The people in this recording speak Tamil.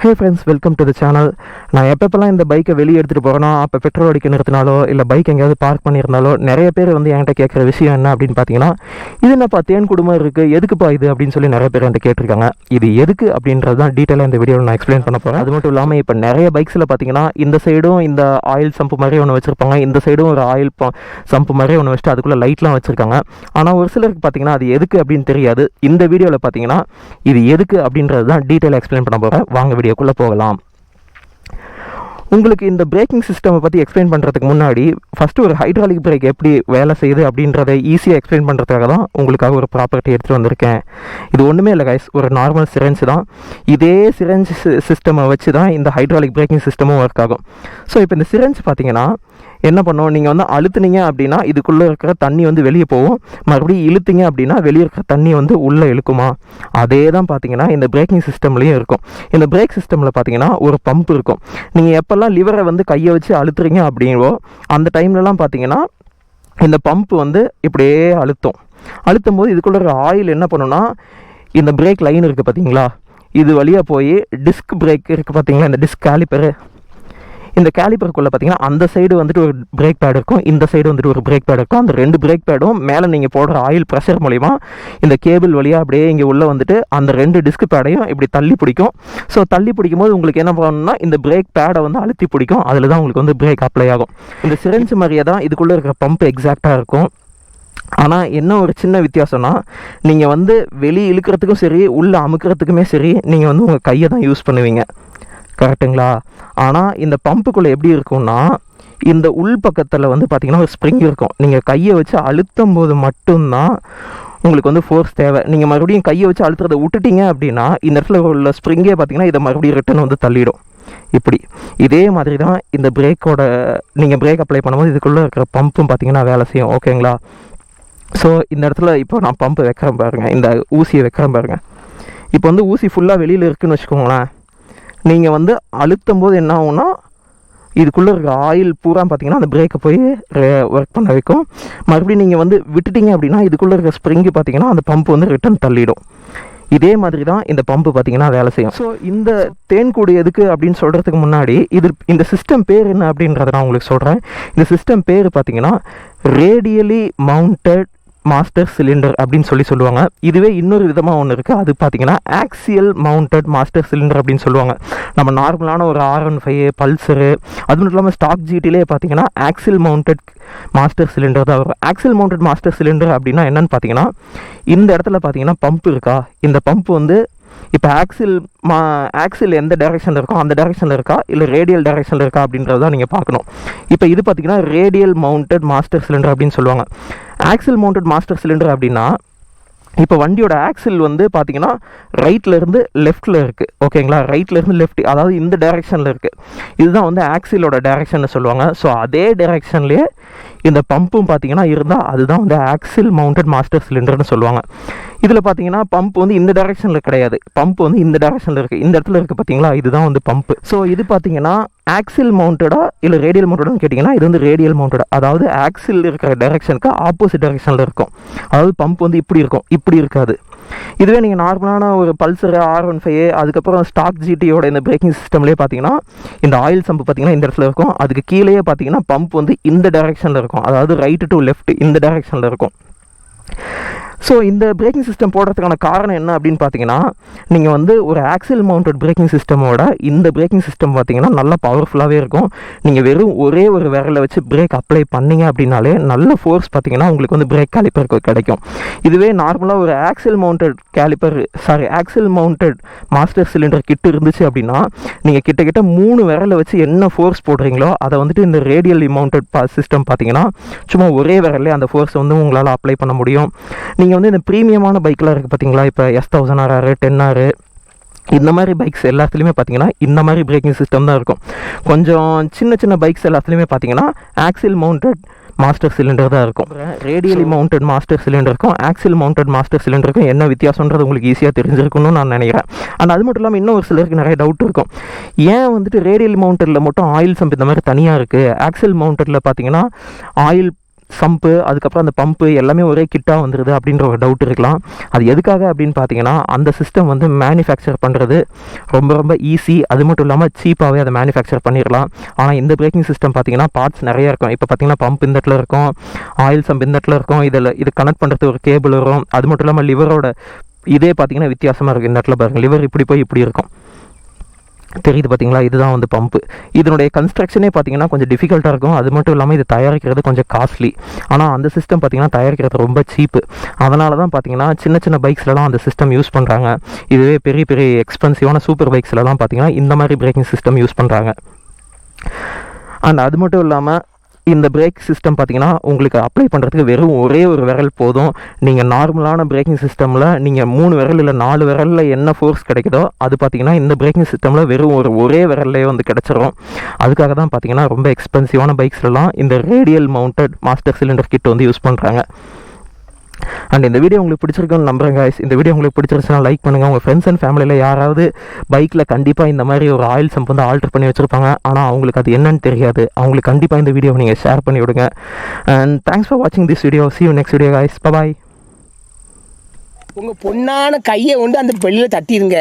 Hey friends, welcome to the channel. நான் எப்பப்பெல்லாம் இந்த பைக்கை வெளியே எடுத்துகிட்டு போகிறேனோ அப்போ பெட்ரோல் அடிக்க நிறுத்தினாலோ இல்லை பைக் எங்கேயாவது பார்க் பண்ணியிருந்தாலோ நிறைய பேர் வந்து என்கிட்ட கேட்குற விஷயம் என்ன அப்படின்னு பார்த்தீங்கன்னா, இது என்னப்பா தேன் குடும்பம் இருக்குது, எதுக்குப்பா இது அப்படின்னு சொல்லி நிறைய பேர் என்கிட்ட கேட்டிருக்காங்க. இது எதுக்கு அப்படின்றது தான் டீட்டெயிலாக இந்த வீடியோவில் நான் எக்ஸ்பிளைன் பண்ண போகிறேன். அது மட்டும் இல்லாமல் இப்போ நிறைய பைக்ஸில் பார்த்தீங்கன்னா இந்த சைடும் இந்த ஆயில் சம்பு மாதிரி ஒன்று வச்சுருப்பாங்க, இந்த சைடும் ஒரு ஆயில் சம்பு மாதிரி ஒன்று வச்சுட்டு அதுக்குள்ளே லைட்லாம் வச்சுருக்காங்க. ஆனால் ஒரு சிலருக்கு பார்த்தீங்கன்னா அது எதுக்கு அப்படின்னு தெரியாது. இந்த வீடியோவில் பார்த்தீங்கன்னா இது எதுக்கு அப்படின்றது தான் டீட்டெயிலாக எக்ஸ்பிளைன் பண்ண போகிறேன். வாங்க வீடியோக்குள்ளே போகலாம். உங்களுக்கு இந்த பிரேக்கிங் சிஸ்டமை பற்றி எக்ஸ்பிளைன் பண்ணுறதுக்கு முன்னாடி ஃபஸ்ட்டு ஒரு ஹைட்ராலிக் பிரேக் எப்படி வேலை செய்யுது அப்படின்றத ஈஸியாக எக்ஸ்பிளைன் பண்ணுறதுக்காக தான் உங்களுக்காக ஒரு ப்ராப்பர்ட்டி எடுத்துகிட்டு வந்திருக்கேன். இது ஒன்றுமே இல்லை கைஸ், ஒரு நார்மல் சிரஞ்ச் தான். இதே சிரஞ்ச் சிஸ்டமை வச்சு தான் இந்த ஹைட்ராலிக் பிரேக்கிங் சிஸ்டமும் ஒர்க் ஆகும். ஸோ இப்போ இந்த சிரஞ்ச் பார்த்தீங்கன்னா என்ன பண்ணுவோம், நீங்கள் வந்து அழுத்துனீங்க அப்படின்னா இதுக்குள்ளே இருக்கிற தண்ணி வந்து வெளியே போகும், மறுபடியும் இழுத்தீங்க அப்படின்னா வெளியே இருக்கிற தண்ணி வந்து உள்ளே இழுக்குமா. அதே தான் பார்த்தீங்கன்னா இந்த பிரேக்கிங் சிஸ்டம்லேயும் இருக்கும். இந்த பிரேக் சிஸ்டமில் பார்த்தீங்கன்னா ஒரு பம்ப் இருக்கும். நீங்கள் எப்போல்லாம் லிவரை வந்து கையை வச்சு அழுத்துறீங்க அப்படிங்கோ அந்த டைம்லலாம் பார்த்தீங்கன்னா இந்த பம்ப் வந்து இப்படியே அழுத்தும் போது இதுக்குள்ள இருக்கிற ஆயில் என்ன பண்ணுன்னா, இந்த பிரேக் லைன் இருக்குது பார்த்தீங்களா, இது வழியாக போய் டிஸ்க் பிரேக் இருக்குது பார்த்தீங்களா, இந்த டிஸ்க் கேலிப்பரு, இந்த கேலிப்பருக்குள்ளே பார்த்தீங்கன்னா அந்த சைடு வந்துட்டு ஒரு பிரேக் பேட் இருக்கும், இந்த சைடு வந்துட்டு ஒரு பிரேக் பேட் இருக்கும். அந்த ரெண்டு பிரேக் பேடும் மேலே நீங்கள் போடுற ஆயில் ப்ரெஷர் மூலிமா இந்த கேபிள் வழியாக அப்படியே இங்கே உள்ளே வந்துட்டு அந்த ரெண்டு டிஸ்க் பேடையும் இப்படி தள்ளி பிடிக்கும். ஸோ தள்ளி பிடிக்கும் போது உங்களுக்கு என்ன பண்ணணும்னா இந்த பிரேக் பேடை வந்து அழுத்தி பிடிக்கும், அதில் தான் உங்களுக்கு வந்து பிரேக் அப்ளை ஆகும். இந்த சிரஞ்ச் மாதிரியே தான் இதுக்குள்ளே இருக்கிற பம்ப் எக்ஸாக்டாக இருக்கும். ஆனால் என்ன ஒரு சின்ன வித்தியாசம்னா, நீங்கள் வந்து வெளியே இழுக்கிறதுக்கும் சரி உள்ளே அமுக்கிறதுக்குமே சரி நீங்கள் வந்து உங்கள் கையை தான் யூஸ் பண்ணுவீங்க, கரெக்டுங்களா? ஆனால் இந்த பம்புக்குள்ளே எப்படி இருக்கும்னா, இந்த உள் பக்கத்தில் வந்து பார்த்திங்கன்னா ஒரு ஸ்ப்ரிங் இருக்கும். நீங்கள் கையை வச்சு அழுத்தும் போது மட்டும்தான் உங்களுக்கு வந்து ஃபோர்ஸ் தேவை. நீங்கள் மறுபடியும் கையை வச்சு அழுத்துறதை விட்டுட்டீங்க அப்படின்னா இந்த இடத்துல உள்ள ஸ்ப்ரிங்கே பார்த்திங்கன்னா இதை மறுபடியும் ரிட்டன் வந்து தள்ளிடும். இப்படி இதே மாதிரி தான் இந்த பிரேக்கோட நீங்கள் பிரேக் அப்ளை பண்ணும்போது இதுக்குள்ளே இருக்கிற பம்பும் பார்த்திங்கன்னா வேலை செய்யும், ஓகேங்களா? ஸோ இந்த இடத்துல இப்போ நான் பம்பு வைக்கிறேன் பாருங்கள், இந்த ஊசியை வைக்கிறேன் பாருங்கள். இப்போ வந்து ஊசி ஃபுல்லாக வெளியில் இருக்குதுன்னு வச்சுக்கோங்களேன். நீங்கள் வந்து அழுத்தும் போது என்ன ஆகும்னா இதுக்குள்ளே இருக்கிற ஆயில் பூரா பார்த்தீங்கன்னா அந்த பிரேக்கை போய் ஒர்க் பண்ண வைக்கும். மறுபடியும் நீங்கள் வந்து விட்டுட்டீங்க அப்படின்னா இதுக்குள்ளே இருக்கிற ஸ்ப்ரிங்கு பார்த்தீங்கன்னா அந்த பம்பு வந்து ரிட்டன் தள்ளிடும். இதே மாதிரி தான் இந்த பம்பு பார்த்தீங்கன்னா வேலை செய்யும். ஸோ இந்த தேன்கூடு எதுக்கு அப்படின்னு சொல்கிறதுக்கு முன்னாடி இந்த சிஸ்டம் பேர் என்ன அப்படின்றத நான் உங்களுக்கு சொல்கிறேன். இந்த சிஸ்டம் பேர் பார்த்தீங்கன்னா ரேடியலி மவுண்டட் மாஸ்டர் சிலிண்டர் அப்படின்னு சொல்லுவாங்க. இதுவே இன்னொரு விதமாக ஒன்று இருக்குது, அது பார்த்தீங்கன்னா ஆக்சியல் மவுண்டட் மாஸ்டர் சிலிண்டர் அப்படின்னு சொல்லுவாங்க. நம்ம நார்மலான ஒரு R15 பல்சரு அது மட்டும் இல்லாமல் ஸ்டாக் ஜிடிலே பார்த்தீங்கன்னா ஆக்சியல் மவுண்டட் மாஸ்டர் சிலிண்டர் தான் வரும். ஆக்சியல் மவுண்டட் மாஸ்டர் சிலிண்டர் அப்படின்னா என்னன்னு பார்த்தீங்கன்னா, இந்த இடத்துல பார்த்தீங்கன்னா பம்ப் இருக்கா, இந்த பம்ப் வந்து இப்போ ஆக்சில் எந்த டைரெக்ஷனில் இருக்கோ அந்த டைரெக்ஷனில் இருக்கா இல்லை ரேடியல் டைரெக்ஷனில் இருக்கா அப்படின்றது தான் நீங்கள் பார்க்கணும். இப்போ இது பார்த்தீங்கன்னா ரேடியல் மவுண்டட் மாஸ்டர் சிலிண்டர் அப்படின்னு சொல்லுவாங்க. ஆக்சில் மவுண்டட் மாஸ்டர் சிலிண்டர் அப்படின்னா இப்போ வண்டியோட ஆக்சில் வந்து பார்த்தீங்கன்னா ரைட்லேருந்து லெஃப்ட்டில் இருக்குது, ஓகேங்களா? ரைட்லேருந்து லெஃப்ட், அதாவது இந்த டைரெக்ஷனில் இருக்குது. இதுதான் வந்து ஆக்சிலோட டைரெக்ஷன் சொல்லுவாங்க. ஸோ அதே டைரெக்ஷன்லேயே இந்த பம்பும் பார்த்தீங்கன்னா இருந்தால் அதுதான் வந்து ஆக்சில் மவுண்டட் மாஸ்டர் சிலிண்டர்னு சொல்லுவாங்க. இதில் பார்த்தீங்கன்னா பம்ப் வந்து இந்த டைரெக்ஷனில் கிடையாது, பம்ப் வந்து இந்த டைரெக்ஷனில் இருக்குது, இந்த இடத்துல இருக்குது பார்த்தீங்களா, இதுதான் வந்து பம்ப். ஸோ இது பார்த்தீங்கன்னா ஆக்சில் மவுண்டடா இல்லை ரேடியல் மவுண்டடான்னு கேட்டிங்கன்னா இது வந்து ரேடியல் மவுண்டட், அதாவது ஆக்சில் இருக்கிற டைரெக்ஷனுக்கு ஆப்போசிட் டைரெக்ஷனில் இருக்கும். அதாவது பம்ப் வந்து இப்படி இருக்கும், இப்படி இருக்காது. இதுவே நீங்கள் நார்மலான ஒரு பல்சர் R15 அதுக்கப்புறம் ஸ்டாக் ஜிடியோட இந்த பிரேக்கிங் சிஸ்டம்லேயே பார்த்தீங்கன்னா இந்த ஆயில் சம்பு பார்த்தீங்கன்னா இந்த இடத்துல இருக்கும், அதுக்கு கீழேயே பார்த்தீங்கன்னா பம்ப் வந்து இந்த டைரெக்ஷனில் இருக்கும், அதாவது ரைட்டு டு லெஃப்ட் இந்த டைரெக்ஷனில் இருக்கும். ஸோ இந்த பிரேக்கிங் சிஸ்டம் போடுறதுக்கான காரணம் என்ன அப்படின்னு பார்த்தீங்கன்னா, நீங்கள் வந்து ஒரு ஆக்சில் மவுண்டட் பிரேக்கிங் சிஸ்டமோட இந்த பிரேக்கிங் சிஸ்டம் பார்த்தீங்கன்னா நல்லா பவர்ஃபுல்லாகவே இருக்கும். நீங்கள் வெறும் ஒரே ஒரு விரலை வச்சு பிரேக் அப்ளை பண்ணிங்க அப்படின்னாலே நல்ல ஃபோர்ஸ் பார்த்தீங்கன்னா உங்களுக்கு வந்து பிரேக் கேலிப்பருக்கு கிடைக்கும். இதுவே நார்மலாக ஒரு ஆக்சில் மவுண்டட் மாஸ்டர் சிலிண்டர் கிட்ட இருந்துச்சு அப்படின்னா நீங்கள் கிட்டத்தட்ட 3 விரலை வச்சு என்ன ஃபோர்ஸ் போடுறீங்களோ அதை வந்துட்டு இந்த ரேடியல் மவுண்டட் சிஸ்டம் பார்த்தீங்கன்னா சும்மா ஒரே விரலே அந்த ஃபோர்ஸை வந்து உங்களால் அப்ளை பண்ண முடியும். நீங்கள் வந்து இந்த ப்ரீமியமான பைக்கெலாம் இருக்குது பார்த்தீங்களா, இப்போ S1000R 10R இந்த மாதிரி பைக்ஸ் எல்லாத்துலேயுமே பார்த்தீங்கன்னா இந்த மாதிரி பிரேக்கிங் சிஸ்டம் தான் இருக்கும். கொஞ்சம் சின்ன பைக்ஸ் எல்லாத்துலேயுமே பார்த்தீங்கன்னா ஆக்சில் மவுண்டட் மாஸ்டர் சிலிண்டர் தான் இருக்கும். ரேடியலி மவுண்டட் மாஸ்டர் சிலிண்டருக்கும் ஆக்சில் மவுண்டட் மாஸ்டர் சிலிண்டருக்கும் என்ன வித்தியாசன்றது உங்களுக்கு ஈஸியாக தெரிஞ்சிருக்கணும்னு நான் நினைக்கிறேன். அண்ட் அது மட்டும் இல்லாமல் இன்னும் ஒரு சிலருக்கு நிறைய டவுட் இருக்கும், ஏன் வந்துட்டு ரேடியல் மவுண்டடில் மட்டும் ஆயில் சம்ப் இந்த மாதிரி தனியாக இருக்குது, ஆக்சில் மவுண்டடில் பார்த்தீங்கன்னா ஆயில் சம்பு, அதுக்கப்புறம் அந்த பம்பு எல்லாமே ஒரே கிட்டாக வந்துடுது அப்படின்ற ஒரு டவுட் இருக்கலாம். அது எதுக்காக அப்படின்னு பார்த்தீங்கன்னா, அந்த சிஸ்டம் வந்து மேனுஃபேக்சர் பண்ணுறது ரொம்ப ரொம்ப ஈஸி. அது மட்டும் இல்லாமல் சீப்பாகவே அதை மேனுஃபேக்சர் பண்ணிடலாம். ஆனால் இந்த பிரேக்கிங் சிஸ்டம் பார்த்தீங்கன்னா பார்ட்ஸ் நிறையா இருக்கும். இப்போ பார்த்தீங்கன்னா பம்ப் இந்த இடத்துல இருக்கும், ஆயில் சம்ப் இந்த இடத்துல இருக்கும், இது கனெக்ட் பண்ணுறதுக்கு ஒரு கேபிள் வரும். அது மட்டும் இல்லாமல் லிவரோட இதே பார்த்தீங்கன்னா வித்தியாசமாக இருக்கும். இந்த இடத்துல பாருங்கள், லிவர் இப்படி போய் இப்படி இருக்கும், தெரியுது பார்த்தீங்களா? இதுதான் வந்து பம்பு. இதனுடைய கன்ஸ்ட்ரக்ஷனே பார்த்தீங்கன்னா கொஞ்சம் டிஃபிகல்ட்டாக இருக்கும். அது மட்டும் இல்லாமல் இது தயாரிக்கிறது கொஞ்சம் காஸ்ட்லி. ஆனால் அந்த சிஸ்டம் பார்த்தீங்கன்னா தயாரிக்கிறது ரொம்ப சீப்பு. அதனால தான் பார்த்தீங்கன்னா சின்ன சின்ன பைக்ஸ்லலாம் அந்த சிஸ்டம் யூஸ் பண்ணுறாங்க. இதுவே பெரிய பெரிய எக்ஸ்பென்சிவான சூப்பர் பைக்ஸ்லலாம் பார்த்தீங்கன்னா இந்த மாதிரி பிரேக்கிங் சிஸ்டம் யூஸ் பண்ணுறாங்க. அண்ட் அது மட்டும் இல்லாமல் இந்த பிரேக் சிஸ்டம் பார்த்தீங்கன்னா உங்களுக்கு அப்ளை பண்ணுறதுக்கு வெறும் ஒரே ஒரு விரல் போதும். நீங்கள் நார்மலான பிரேக்கிங் சிஸ்டமில் நீங்கள் 3 விரல் இல்லை 4 விரலில் என்ன ஃபோர்ஸ் கிடைக்குதோ அது பார்த்தீங்கன்னா இந்த பிரேக்கிங் சிஸ்டமில் வெறும் ஒரே விரல்லையே வந்து கிடச்சிரும். அதுக்காக தான் பார்த்தீங்கன்னா ரொம்ப எக்ஸ்பென்சிவான பைக்ஸ்லாம் இந்த radial mounted master cylinder kit வந்து யூஸ் பண்ணுறாங்க. அண்ட் இந்த வீடியோ உங்களுக்கு பிடிச்சிருக்குன்னு நம்புறேன் guys. இந்த வீடியோ உங்களுக்கு பிடிச்சிருச்சுன்னா லைக் பண்ணுங்கள். உங்கள் ஃப்ரெண்ட்ஸ் அண்ட் ஃபேமிலியில் யாராவது பைக்கில் கண்டிப்பாக இந்த மாதிரி ஒரு ஆயில் சம்ப் வந்து ஆல்டர் பண்ணி வச்சுருப்பாங்க, ஆனால் அவங்களுக்கு அது என்னன்னு தெரியாது. அவங்களுக்கு கண்டிப்பாக இந்த வீடியோவை நீங்கள் ஷேர் பண்ணி விடுங்க. அண்ட் தேங்க்ஸ் ஃபார் வாட்சிங் this video. see you next video guys. bye bye. உங்கள் பொண்ணான கையை கொண்டு அந்த வெளியில் தட்டிடுங்க.